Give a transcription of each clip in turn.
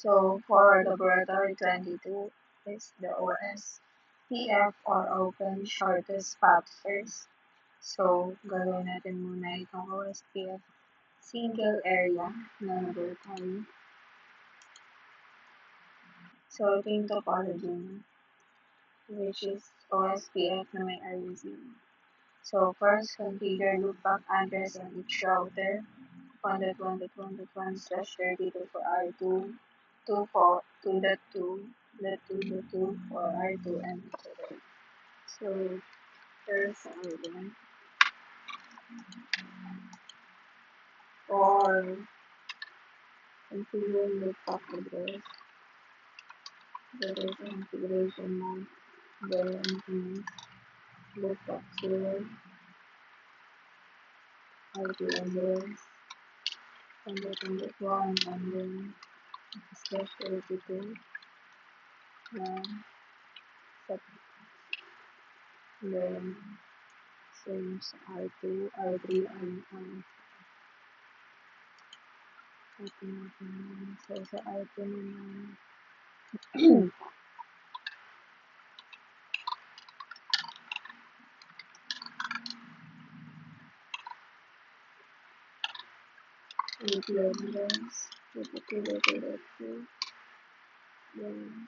So for laboratory 22 is the OSPF or Open Shortest Path First. So gagawin natin muna itong OSPF single area na laboratory. So ito yung topology niya, which is OSPF na may area 0. So first, configure loopback address on each router 1.1.1.1/32 for R2, 2 for 2.2.2.2 for R2 and R3. So first R1 for configuring loopback address. There is a configuration mode, there is loopback 0, R2 address, 1.1, and then /32 set. Then same sa R2, R3, and R2 natin. So sa R2 naman, levels, 2.2.2, then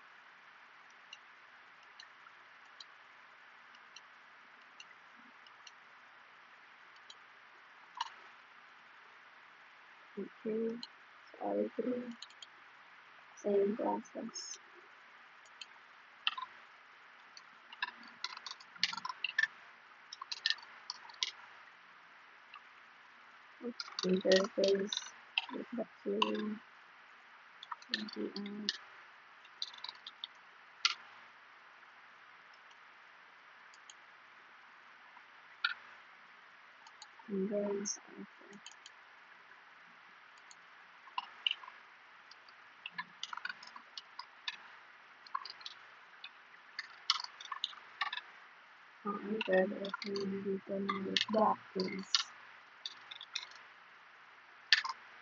R2, R3, same process. Interface, loopback 0, NPR, and then cipher. Ang address dito ng loopback is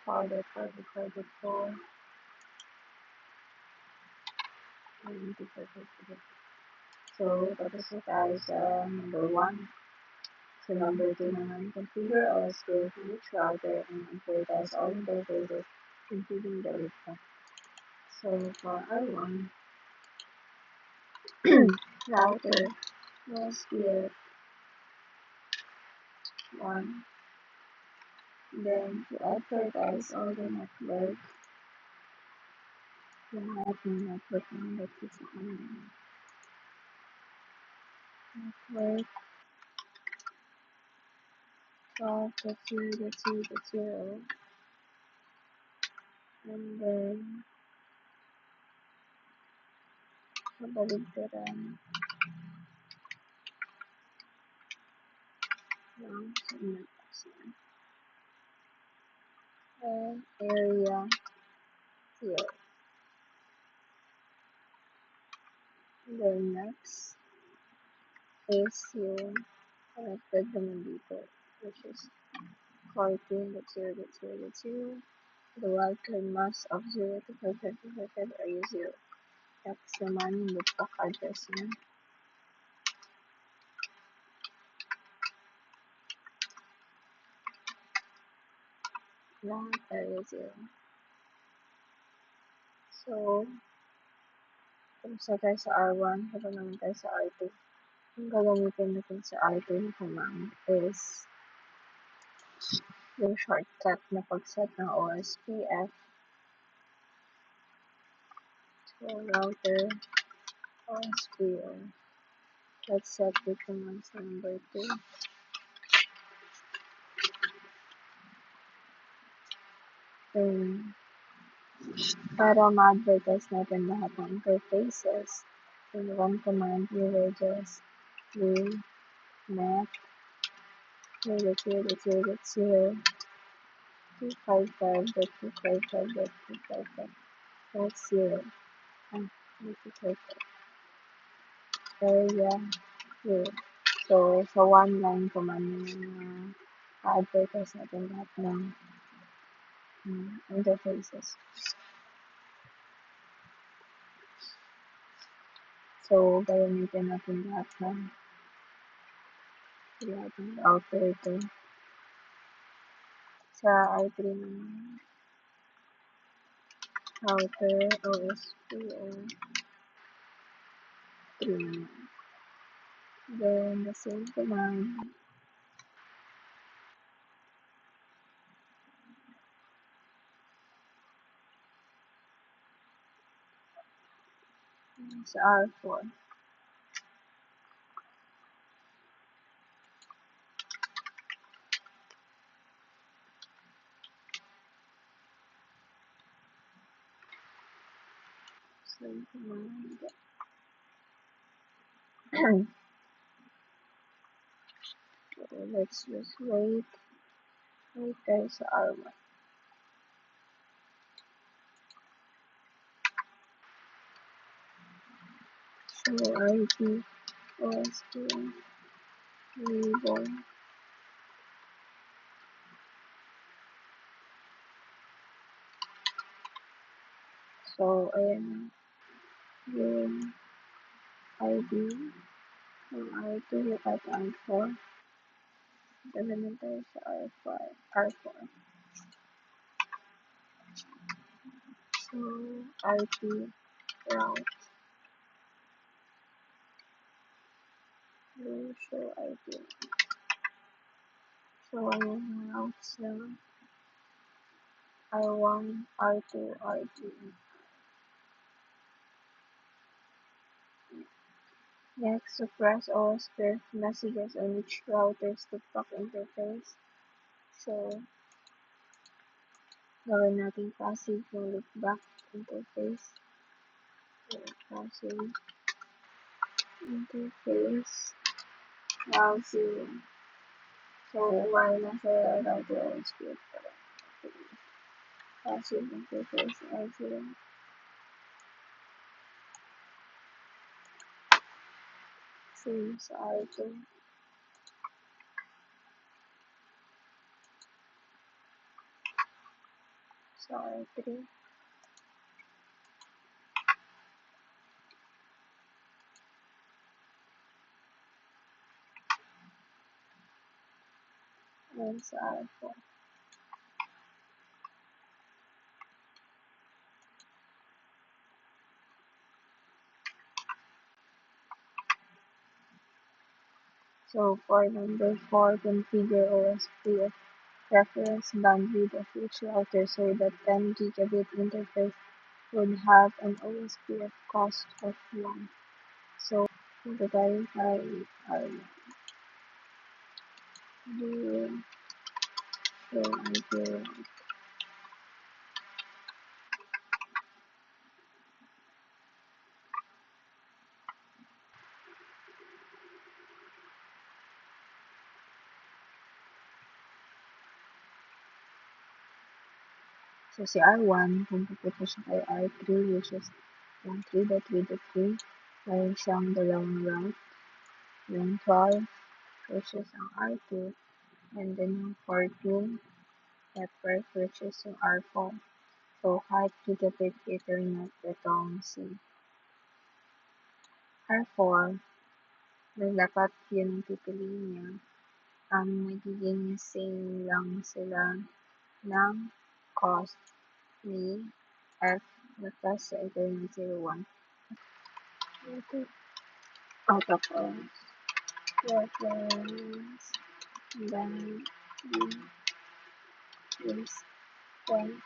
4.4.4.4 and 2.4.4. So, tapos na tayo sa number 1. So, number 2 naman, configure OSPF on each router and advertise all interfaces, including the loopback. So, for R1, router OSPF 1, then to advertise all the network, lahat ng network number sa kanina. Network 12.2.2.0, and then kabaligtaran ng networks yan. And area 0. And then next is yung connected naman dito, which is 14.0.0.0. The wildcard mask of 0 to 555 area 0. Tapos naman yung loopback address niya. Lahat area 0. So, tapos na tayo sa R1, tapos naman tayo sa R2. Ang gagamitin natin sa R2 na command is yung shortcut na pag-set ng OSPF. So, router OSPF. Let's set the commands number 2. Para ma-advertise natin lahat ng interfaces, in one command, you will just do net 0.0.0.0 255.255.255. That's 0. And 255. Area 0. So, sa one line command na advertise natin lahat ng interfaces. So, gagamitin natin lahat ng router ito. Sa R3 naman, router OSPO3 naman. Then, the same command sa R4. Same command. So, let's just wait tayo sa R1. So, IP OSPO label. So, ayan yung ID ng R2 at R4. Dalaman tayo sa R4. So, IP route. We'll show IP. So, ayan yung routes ng R1, R2, R3. Next, suppress all script messages on which router's TikTok interface. So, gawin natin passive yung loopback interface. So, passive interface now 0. So, while nasa router or script pa rin. Passive interface now 0. Same sa R2. Sa R3. And sa R4. So, for number 4, configure OSPF reference bandwidth of each router so that 10 gigabit interface would have an OSPF cost of 1. So, punta tayo kay do show IP. So, si R1, kung pupunta siya kay R3, which is yung 3.3.3, mayroon siyang dalawang route. Yung 12, which is ang R2, and then yung 14, network, which is yung R4. So, kahit gigabit Ethernet itong si R4, na dapat yun ang pipiliin niya. Magiging same lang sila ng cost ni F na plus sa Ethernet 01. Okay. Out of reference then is 10,000,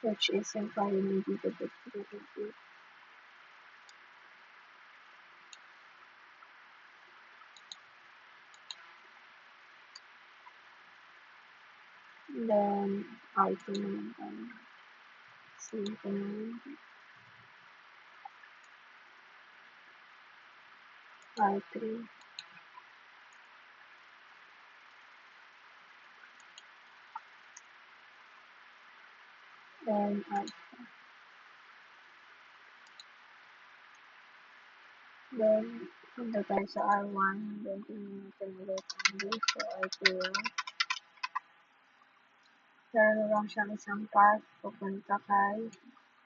which is yung 5 gigabit gigabit. Then, R2 naman tayo. Same command. R3. Then, R4. Then, punta tayo sa R1. Then, tingnan natin ulit ang base sa R2. Meron lang siyang isang path papunta kay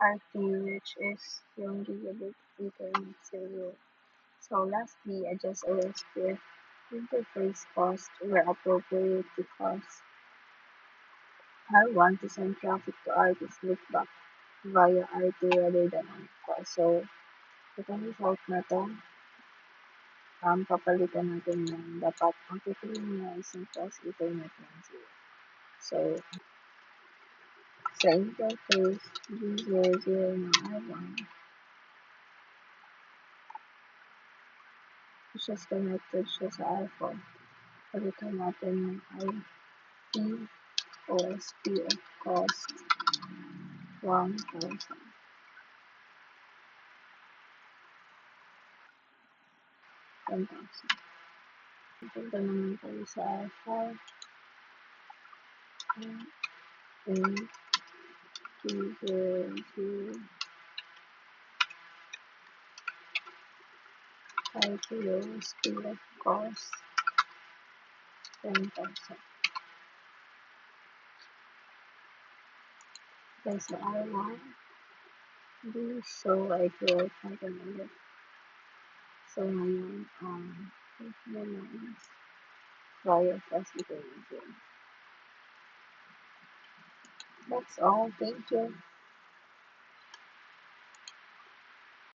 RT, which is yung gigabit Ethernet server. So lastly, adjust OSPF interface cost where appropriate because I want to send traffic to RT's loopback via RT rather than on call. So, itong result na to, papalitan natin yung dapat ang pipiliin niya is yung cross Ethernet 1.0. So, sa interface G00 ng I1, which is connected siya sa iPhone. Palitan natin yung IP OSPF cost 1,000. 10,000. Punta naman tayo sa iPhone. And G00 IPOSPF cost 10,000. Okay, so I1 do show IPO natin ulit. So ngayon, via facilitator. That's all. Thank you.